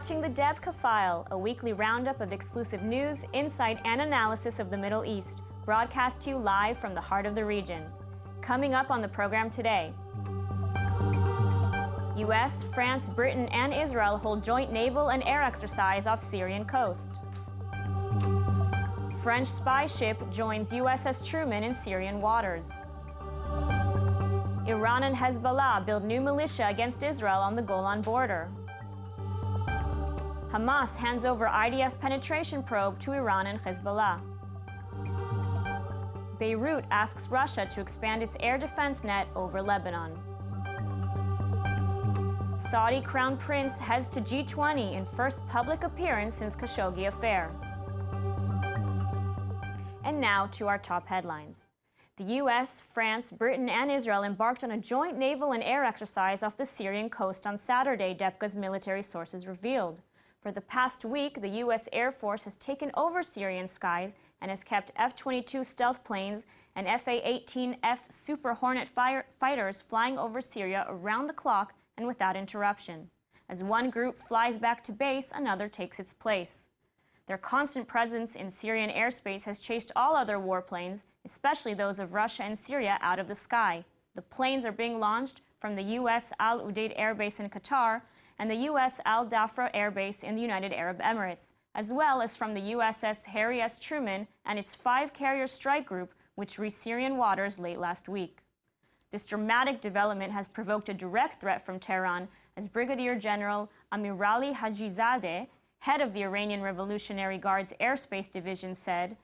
watching the Debka File, a weekly roundup of exclusive news, insight, and analysis of the Middle East, broadcast to you live from the heart of the region. Coming up on the program today, U.S., France, Britain, and Israel hold joint naval and air exercise off Syrian coast. French spy ship joins USS Truman in Syrian waters. Iran and Hezbollah build new militia against Israel on the Golan border. Hamas hands over IDF penetration probe to Iran and Hezbollah. Beirut asks Russia to expand its air defense net over Lebanon. Saudi Crown Prince heads to G20 in first public appearance since Khashoggi affair. And now to our top headlines. The U.S., France, Britain, and Israel embarked on a joint naval and air exercise off the Syrian coast on Saturday, Debka's military sources revealed. For the past week, the U.S. Air Force has taken over Syrian skies and has kept F-22 stealth planes and F-A-18F Super Hornet fighters flying over Syria around the clock and without interruption. As one group flies back to base, another takes its place. Their constant presence in Syrian airspace has chased all other warplanes, especially those of Russia and Syria, out of the sky. The planes are being launched from the U.S. Al Udeid Air Base in Qatar and the U.S. Al Dhafra Air Base in the United Arab Emirates, as well as from the USS Harry S. Truman and its 5-carrier strike group, which reached Syrian waters late last week. This dramatic development has provoked a direct threat from Tehran, as Brigadier General Amirali Hajizadeh, head of the Iranian Revolutionary Guard's Airspace Division, said,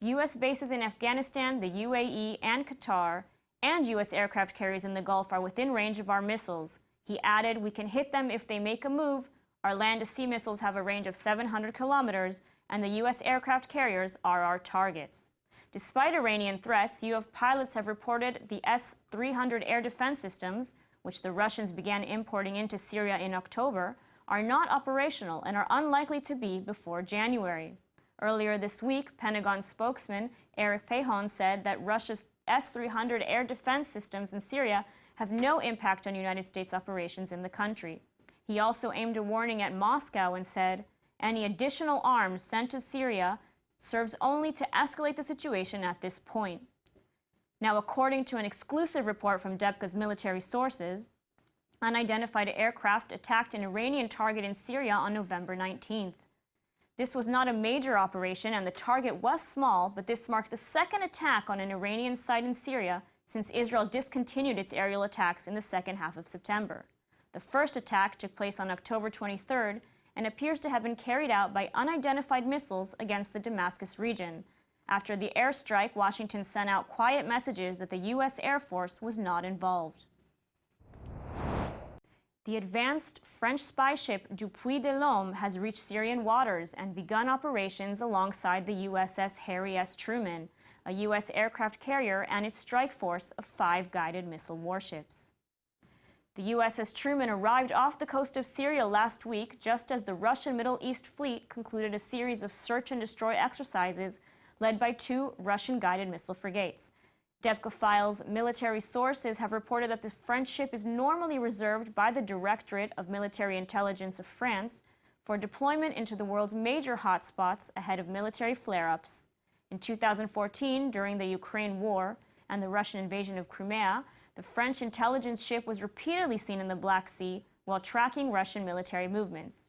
U.S. bases in Afghanistan, the UAE, and Qatar, and U.S. aircraft carriers in the Gulf are within range of our missiles. He added, we can hit them if they make a move. Our land-to-sea missiles have a range of 700 kilometers, and the U.S. aircraft carriers are our targets. Despite Iranian threats, U.S. pilots have reported the S-300 air defense systems, which the Russians began importing into Syria in October, are not operational and are unlikely to be before January. Earlier this week, Pentagon spokesman Eric Pahon said that Russia's S-300 air defense systems in Syria have no impact on United States operations in the country. He also aimed a warning at Moscow and said, any additional arms sent to Syria serves only to escalate the situation at this point. Now, according to an exclusive report from Debka's military sources, unidentified aircraft attacked an Iranian target in Syria on November 19th. This was not a major operation and the target was small, but this marked the second attack on an Iranian site in Syria since Israel discontinued its aerial attacks in the second half of September. The first attack took place on October 23rd and appears to have been carried out by unidentified missiles against the Damascus region. After the airstrike, Washington sent out quiet messages that the U.S. Air Force was not involved. The advanced French spy ship Du Puy de l'Homme has reached Syrian waters and begun operations alongside the USS Harry S. Truman, a U.S. aircraft carrier, and its strike force of 5 guided missile warships. The USS Truman arrived off the coast of Syria last week, just as the Russian Middle East fleet concluded a series of search and destroy exercises led by 2 Russian guided missile frigates. Debka File's military sources have reported that the French ship is normally reserved by the Directorate of Military Intelligence of France for deployment into the world's major hotspots ahead of military flare-ups. In 2014, during the Ukraine war and the Russian invasion of Crimea, the French intelligence ship was repeatedly seen in the Black Sea while tracking Russian military movements.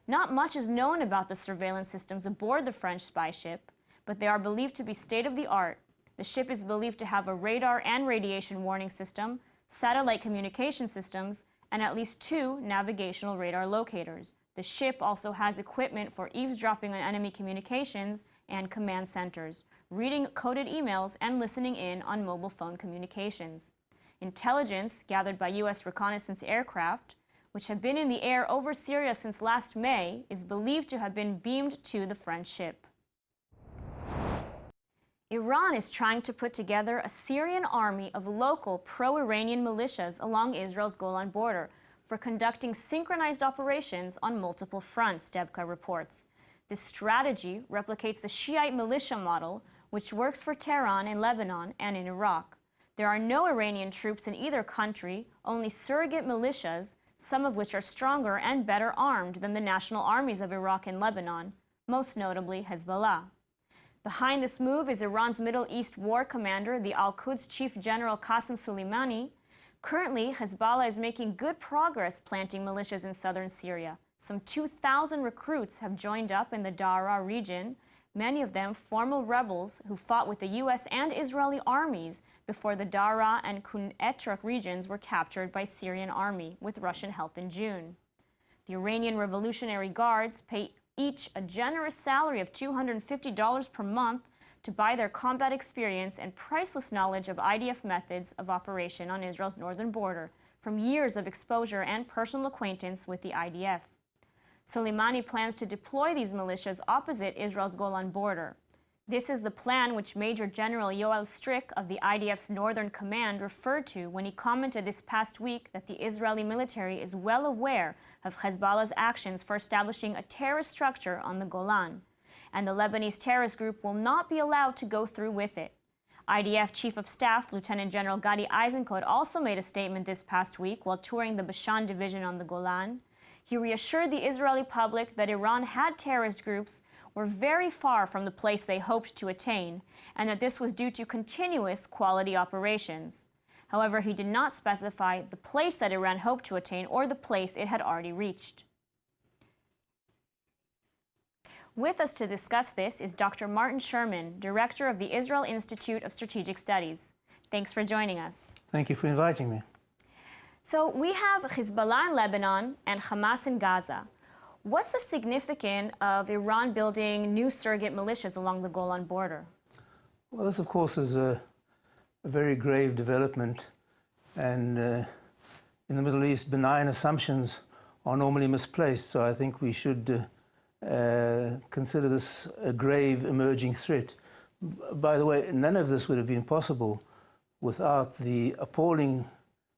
Not much is known about the surveillance systems aboard the French spy ship, but they are believed to be state-of-the-art. The ship is believed to have a radar and radiation warning system, satellite communication systems, and at least 2 navigational radar locators. The ship also has equipment for eavesdropping on enemy communications and command centers, reading coded emails, and listening in on mobile phone communications. Intelligence gathered by U.S. reconnaissance aircraft, which have been in the air over Syria since last May, is believed to have been beamed to the French ship. Iran is trying to put together a Syrian army of local pro-Iranian militias along Israel's Golan border for conducting synchronized operations on multiple fronts, Debka reports. This strategy replicates the Shiite militia model, which works for Tehran in Lebanon and in Iraq. There are no Iranian troops in either country, only surrogate militias, some of which are stronger and better armed than the national armies of Iraq and Lebanon, most notably Hezbollah. Behind this move is Iran's Middle East war commander, the Al-Quds Chief General Qasem Soleimani. Currently, Hezbollah is making good progress planting militias in southern Syria. Some 2,000 recruits have joined up in the Daraa region, many of them former rebels who fought with the U.S. and Israeli armies before the Daraa and Qunetrak regions were captured by Syrian army with Russian help in June. The Iranian Revolutionary Guards pay each a generous salary of $250 per month to buy their combat experience and priceless knowledge of IDF methods of operation on Israel's northern border from years of exposure and personal acquaintance with the IDF. Soleimani plans to deploy these militias opposite Israel's Golan border. This is the plan which Major General Yoel Strick of the IDF's Northern Command referred to when he commented this past week that the Israeli military is well aware of Hezbollah's actions for establishing a terrorist structure on the Golan, and the Lebanese terrorist group will not be allowed to go through with it. IDF Chief of Staff Lieutenant General Gadi Eisenkot also made a statement this past week while touring the Bashan division on the Golan. He reassured the Israeli public that Iran had terrorist groups were very far from the place they hoped to attain, and that this was due to continuous quality operations. However, he did not specify the place that Iran hoped to attain or the place it had already reached. With us to discuss this is Dr. Martin Sherman, Director of the Israel Institute of Strategic Studies. Thanks for joining us. Thank you for inviting me. So we have Hezbollah in Lebanon and Hamas in Gaza. What's the significance of Iran building new surrogate militias along the Golan border? Well, this, of course, is a very grave development. And in the Middle East, benign assumptions are normally misplaced. So I think we should consider this a grave emerging threat. By the way, none of this would have been possible without the appalling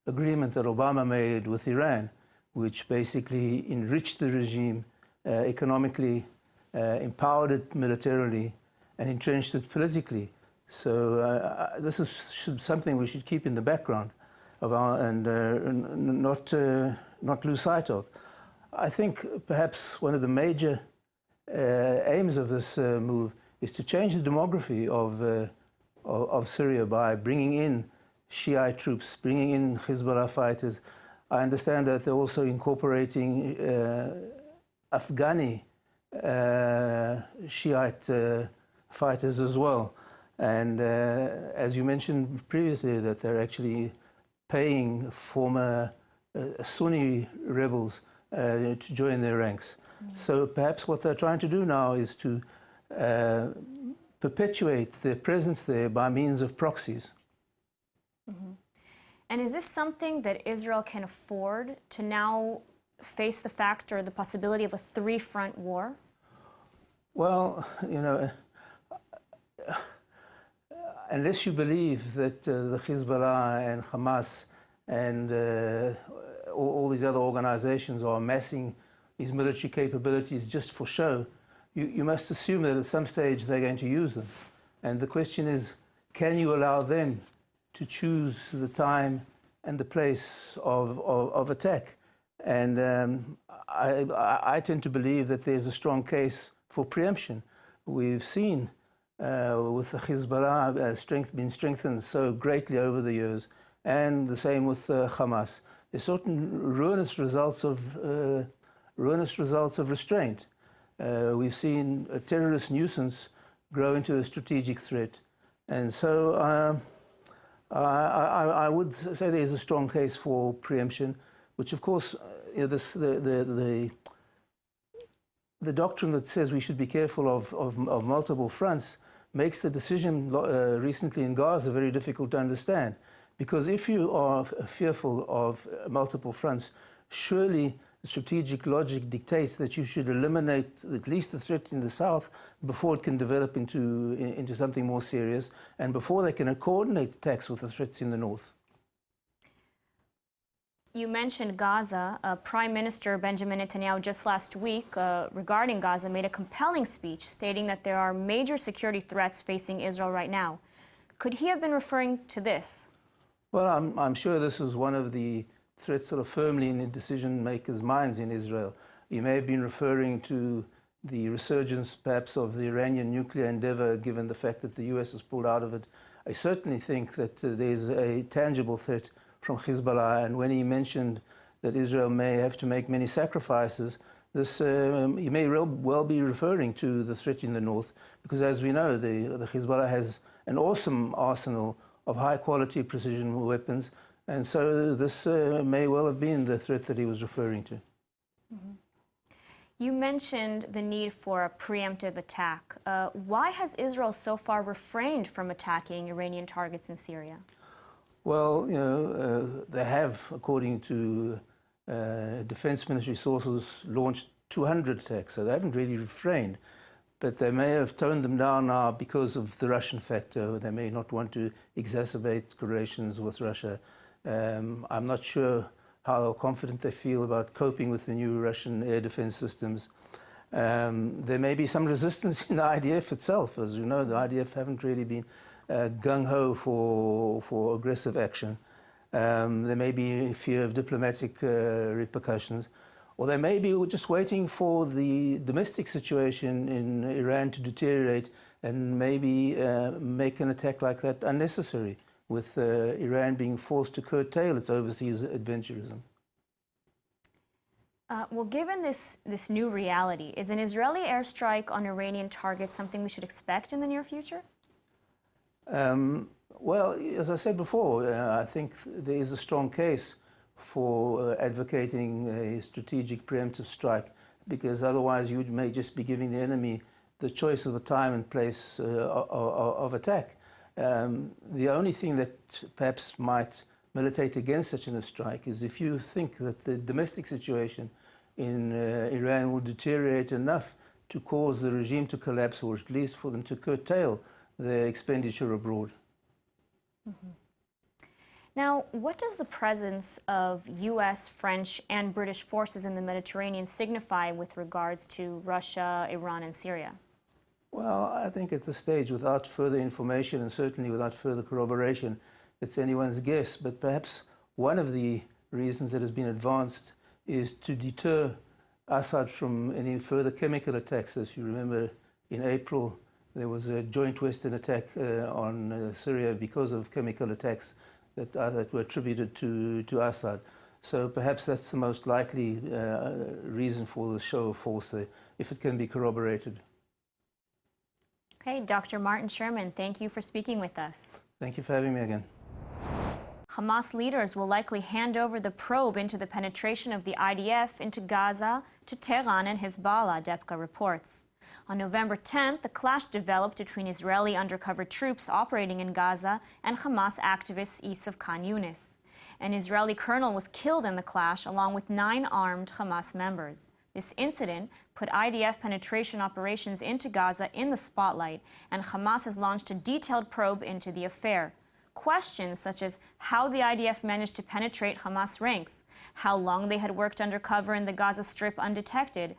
agreement that Obama made with Iran, which basically enriched the regime economically, empowered it militarily, and entrenched it politically. So this is something we should keep in the background of and not lose sight of. I think perhaps one of the major aims of this move is to change the demography of Syria by bringing in Shiite troops, bringing in Hezbollah fighters. I understand that they're also incorporating Afghani Shiite fighters as well. And as you mentioned previously, that they're actually paying former Sunni rebels to join their ranks. So perhaps what they're trying to do now is to perpetuate their presence there by means of proxies. Mm-hmm. And is this something that Israel can afford to now face the fact or the possibility of a three-front war? Well, you know, unless you believe that the Hezbollah and Hamas and all these other organizations are amassing these military capabilities just for show, you must assume that at some stage they're going to use them. And the question is, can you allow them to choose the time and the place of attack? And I tend to believe that there's a strong case for preemption. We've seen with the Hezbollah being strengthened so greatly over the years, and the same with Hamas. There's certain ruinous results of restraint. We've seen a terrorist nuisance grow into a strategic threat. And so I would say there's a strong case for preemption, which of course, you know, the doctrine that says we should be careful of multiple fronts makes the decision recently in Gaza very difficult to understand. Because if you are fearful of multiple fronts, surely the strategic logic dictates that you should eliminate at least the threat in the south before it can develop into something more serious, and before they can coordinate attacks with the threats in the north. You mentioned Gaza. Prime Minister Benjamin Netanyahu just last week regarding Gaza made a compelling speech stating that there are major security threats facing Israel right now. Could he have been referring to this? Well, I'm sure this is one of the threat sort of firmly in the decision-makers' minds in Israel. You may have been referring to the resurgence, perhaps, of the Iranian nuclear endeavor, given the fact that the US has pulled out of it. I certainly think that there's a tangible threat from Hezbollah, and when he mentioned that Israel may have to make many sacrifices, this he may well be referring to the threat in the north, because as we know, the Hezbollah has an awesome arsenal of high-quality precision weapons, and so this may well have been the threat that he was referring to. Mm-hmm. You mentioned the need for a preemptive attack. Why has Israel so far refrained from attacking Iranian targets in Syria? Well, you know, they have, according to defense ministry sources, launched 200 attacks, so they haven't really refrained. But they may have toned them down now because of the Russian factor. They may not want to exacerbate relations with Russia. I'm not sure how confident they feel about coping with the new Russian air defense systems. There may be some resistance in the IDF itself. As you know, the IDF haven't really been gung-ho for aggressive action. There may be fear of diplomatic repercussions. Or they may be just waiting for the domestic situation in Iran to deteriorate and maybe make an attack like that unnecessary, with Iran being forced to curtail its overseas adventurism. Well, given this new reality, is an Israeli airstrike on Iranian targets something we should expect in the near future? Well, as I said before, I think there is a strong case for advocating a strategic preemptive strike, because otherwise you may just be giving the enemy the choice of a time and place of attack. The only thing that perhaps might militate against such a strike is if you think that the domestic situation in Iran will deteriorate enough to cause the regime to collapse, or at least for them to curtail their expenditure abroad. Mm-hmm. Now, what does the presence of US, French, and British forces in the Mediterranean signify with regards to Russia, Iran, and Syria? Well, I think at this stage, without further information and certainly without further corroboration, it's anyone's guess. But perhaps one of the reasons that has been advanced is to deter Assad from any further chemical attacks. As you remember, in April, there was a joint Western attack on Syria because of chemical attacks that were attributed to Assad. So perhaps that's the most likely reason for the show of force there, if it can be corroborated. Okay, Dr. Martin Sherman, thank you for speaking with us. Thank you for having me again. Hamas leaders will likely hand over the probe into the penetration of the IDF into Gaza to Tehran and Hezbollah, Debka reports. On November 10th, the clash developed between Israeli undercover troops operating in Gaza and Hamas activists east of Khan Yunis. An Israeli colonel was killed in the clash, along with 9 armed Hamas members. This incident put IDF penetration operations into Gaza in the spotlight, and Hamas has launched a detailed probe into the affair. Questions such as how the IDF managed to penetrate Hamas ranks, how long they had worked undercover in the Gaza Strip undetected,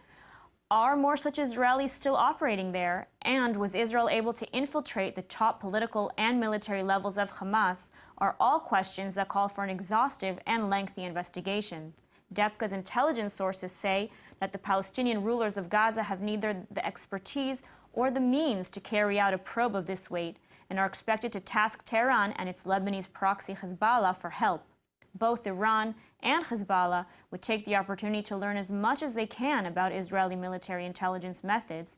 are more such Israelis still operating there, and was Israel able to infiltrate the top political and military levels of Hamas, are all questions that call for an exhaustive and lengthy investigation. Debka's intelligence sources say that the Palestinian rulers of Gaza have neither the expertise or the means to carry out a probe of this weight, and are expected to task Tehran and its Lebanese proxy Hezbollah for help. Both Iran and Hezbollah would take the opportunity to learn as much as they can about Israeli military intelligence methods.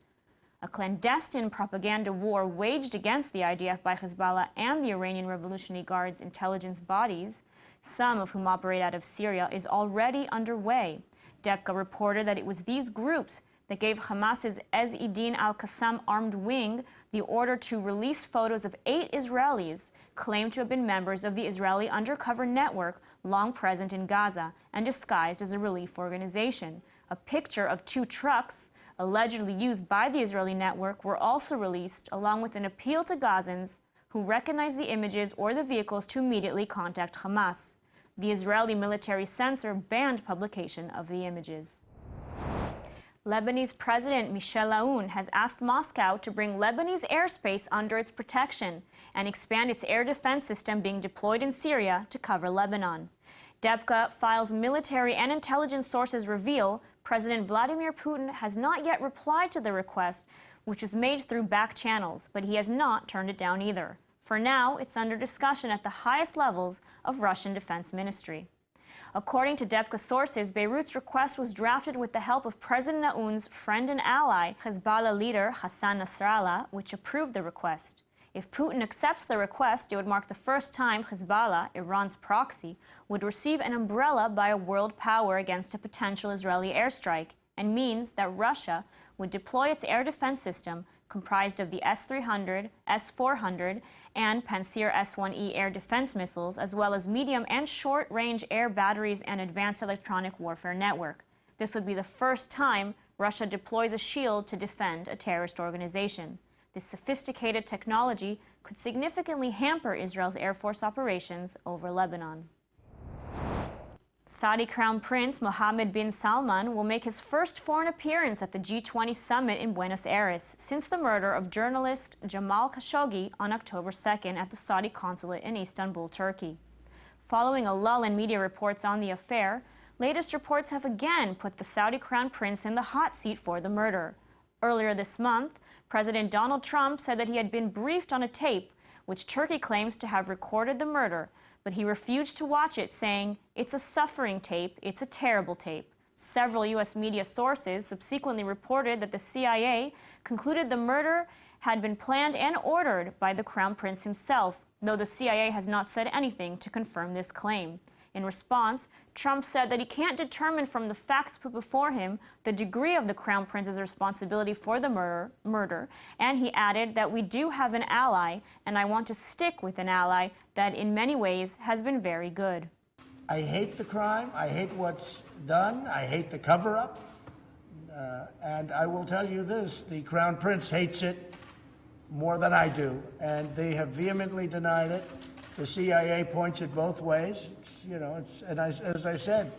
A clandestine propaganda war waged against the IDF by Hezbollah and the Iranian Revolutionary Guard's intelligence bodies, some of whom operate out of Syria, is already underway. Debka reported that it was these groups that gave Hamas's Ez-Eddin al-Qassam armed wing the order to release photos of 8 Israelis claimed to have been members of the Israeli undercover network long present in Gaza and disguised as a relief organization. A picture of 2 trucks allegedly used by the Israeli network were also released, along with an appeal to Gazans who recognize the images or the vehicles to immediately contact Hamas. The Israeli military censor banned publication of the images. Lebanese President Michel Aoun has asked Moscow to bring Lebanese airspace under its protection and expand its air defense system being deployed in Syria to cover Lebanon. Debka File's military and intelligence sources reveal President Vladimir Putin has not yet replied to the request, which was made through back channels, but he has not turned it down either. For now, it's under discussion at the highest levels of Russian Defense Ministry. According to Debka sources, Beirut's request was drafted with the help of President Aoun's friend and ally, Hezbollah leader Hassan Nasrallah, which approved the request. If Putin accepts the request, it would mark the first time Hezbollah, Iran's proxy, would receive an umbrella by a world power against a potential Israeli airstrike, and means that Russia would deploy its air defense system, comprised of the S-300, S-400, and Pantsir S-1E air defense missiles, as well as medium and short-range air batteries and advanced electronic warfare network. This would be the first time Russia deploys a shield to defend a terrorist organization. This sophisticated technology could significantly hamper Israel's Air Force operations over Lebanon. Saudi Crown Prince Mohammed bin Salman will make his first foreign appearance at the G20 summit in Buenos Aires since the murder of journalist Jamal Khashoggi on October 2nd at the Saudi consulate in Istanbul, Turkey. Following a lull in media reports on the affair, latest reports have again put the Saudi Crown Prince in the hot seat for the murder. Earlier this month, President Donald Trump said that he had been briefed on a tape which Turkey claims to have recorded the murder, but he refused to watch it, saying, "It's a suffering tape, it's a terrible tape." Several U.S. media sources subsequently reported that the CIA concluded the murder had been planned and ordered by the Crown Prince himself, though the CIA has not said anything to confirm this claim. In response, Trump said that he can't determine from the facts put before him the degree of the Crown Prince's responsibility for the murder, and he added that we do have an ally, and I want to stick with an ally that in many ways has been very good. I hate the crime, I hate what's done, I hate the cover-up, and I will tell you this, the Crown Prince hates it more than I do, and they have vehemently denied it. The CIA points it both ways. As I said,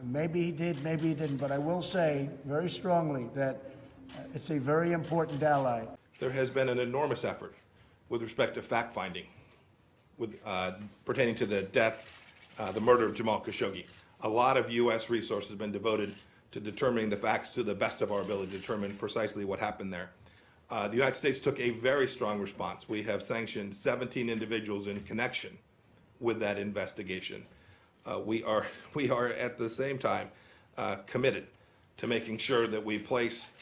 maybe he did, maybe he didn't, but I will say very strongly that it's a very important ally. There has been an enormous effort with respect to fact-finding pertaining to the the murder of Jamal Khashoggi. A lot of U.S. resources have been devoted to determining the facts to the best of our ability to determine precisely what happened there. The United States took a very strong response. We have sanctioned 17 individuals in connection with that investigation. We are at the same time committed to making sure that we place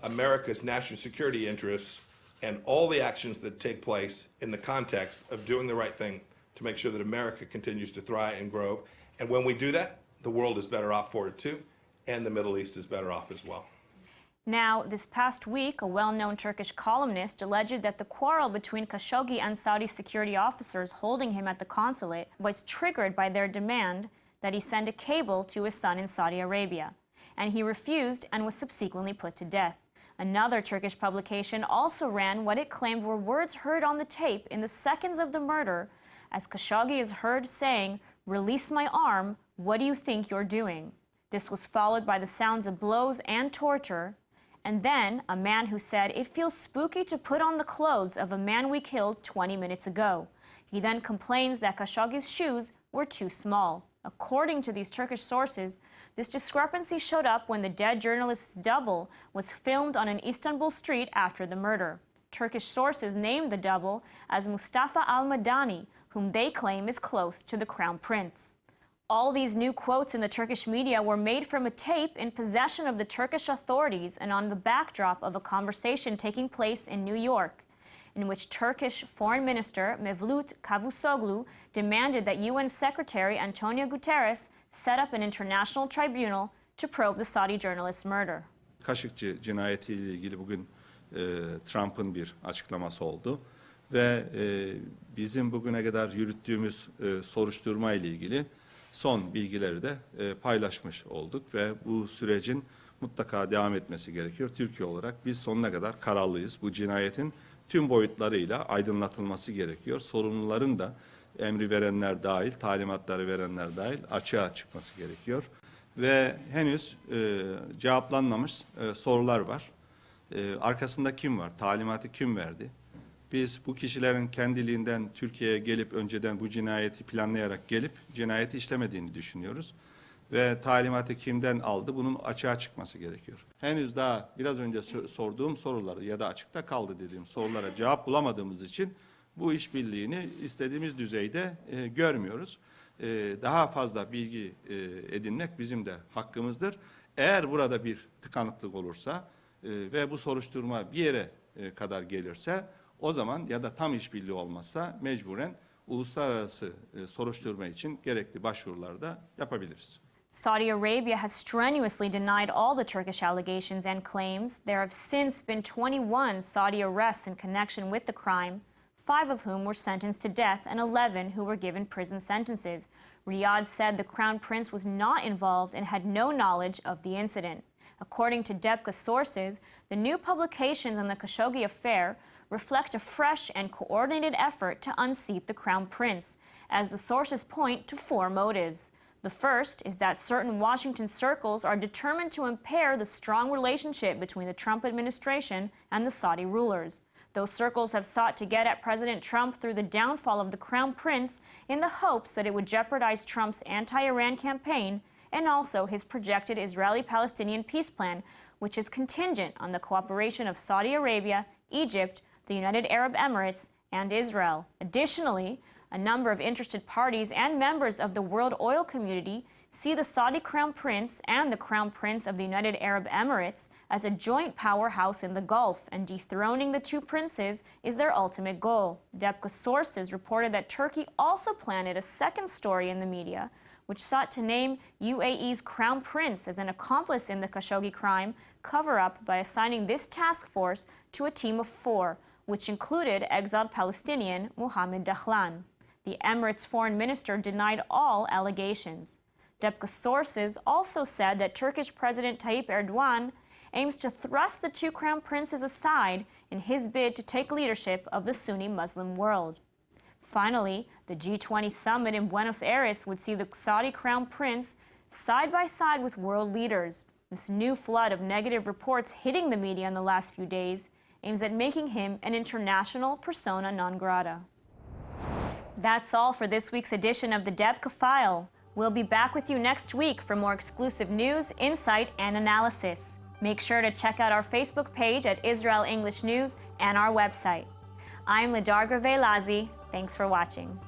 America's national security interests and all the actions that take place in the context of doing the right thing to make sure that America continues to thrive and grow. And when we do that, the world is better off for it too, and the Middle East is better off as well. Now, this past week, a well-known Turkish columnist alleged that the quarrel between Khashoggi and Saudi security officers holding him at the consulate was triggered by their demand that he send a cable to his son in Saudi Arabia, and he refused and was subsequently put to death. Another Turkish publication also ran what it claimed were words heard on the tape in the seconds of the murder, as Khashoggi is heard saying, "Release my arm, what do you think you're doing?" This was followed by the sounds of blows and torture, and then a man who said, "It feels spooky to put on the clothes of a man we killed 20 minutes ago." He then complains that Khashoggi's shoes were too small. According to these Turkish sources, this discrepancy showed up when the dead journalist's double was filmed on an Istanbul street after the murder. Turkish sources named the double as Mustafa al-Madani, whom they claim is close to the Crown Prince. All these new quotes in the Turkish media were made from a tape in possession of the Turkish authorities and on the backdrop of a conversation taking place in New York, in which Turkish Foreign Minister Mevlut Cavusoglu demanded that UN Secretary Antonio Guterres set up an international tribunal to probe the Saudi journalist's murder. Kaşıkçı cinayetiyle ilgili bugün Trump'ın bir açıklaması oldu ve bizim bugüne kadar yürüttüğümüz soruşturma ile ilgili son bilgileri de paylaşmış olduk ve bu sürecin mutlaka devam etmesi gerekiyor. Türkiye olarak biz sonuna kadar kararlıyız. Bu cinayetin tüm boyutlarıyla aydınlatılması gerekiyor. Sorumluların da emri verenler dahil, talimatları verenler dahil açığa çıkması gerekiyor. Ve henüz cevaplanmamış sorular var. Arkasında kim var? Talimatı kim verdi? Biz bu kişilerin kendiliğinden Türkiye'ye gelip önceden bu cinayeti planlayarak gelip cinayeti işlemediğini düşünüyoruz. Ve talimatı kimden aldı bunun açığa çıkması gerekiyor. Henüz daha biraz önce sorduğum soruları ya da açıkta kaldı dediğim sorulara cevap bulamadığımız için bu işbirliğini istediğimiz düzeyde görmüyoruz. Daha fazla bilgi edinmek bizim de hakkımızdır. Eğer burada bir tıkanıklık olursa ve bu soruşturma bir yere kadar gelirse o zaman ya da tam işbirliği olmazsa mecburen uluslararası soruşturma için gerekli başvuruları da yapabiliriz. Saudi Arabia has strenuously denied all the Turkish allegations and claims. There have since been 21 Saudi arrests in connection with the crime, 5 of whom were sentenced to death and 11 who were given prison sentences. Riyadh said the Crown Prince was not involved and had no knowledge of the incident. According to Debka sources, the new publications on the Khashoggi affair reflect a fresh and coordinated effort to unseat the Crown Prince, as the sources point to 4 motives. The first is that certain Washington circles are determined to impair the strong relationship between the Trump administration and the Saudi rulers. Those circles have sought to get at President Trump through the downfall of the Crown Prince in the hopes that it would jeopardize Trump's anti-Iran campaign and also his projected Israeli-Palestinian peace plan, which is contingent on the cooperation of Saudi Arabia, Egypt, the United Arab Emirates, and Israel. Additionally, a number of interested parties and members of the world oil community see the Saudi Crown Prince and the Crown Prince of the United Arab Emirates as a joint powerhouse in the Gulf, and dethroning the 2 princes is their ultimate goal. Debka sources reported that Turkey also planted a second story in the media, which sought to name UAE's Crown Prince as an accomplice in the Khashoggi crime cover-up by assigning this task force to a team of 4, which included exiled Palestinian Mohammed Dahlan. The Emirates' foreign minister denied all allegations. Debka sources also said that Turkish President Tayyip Erdogan aims to thrust the 2 crown princes aside in his bid to take leadership of the Sunni Muslim world. Finally, the G20 summit in Buenos Aires would see the Saudi crown prince side by side with world leaders. This new flood of negative reports hitting the media in the last few days aims at making him an international persona non grata. That's all for this week's edition of the Debka File. We'll be back with you next week for more exclusive news, insight, and analysis. Make sure to check out our Facebook page at Israel English News and our website. I'm Lidarga Velazi. Thanks for watching.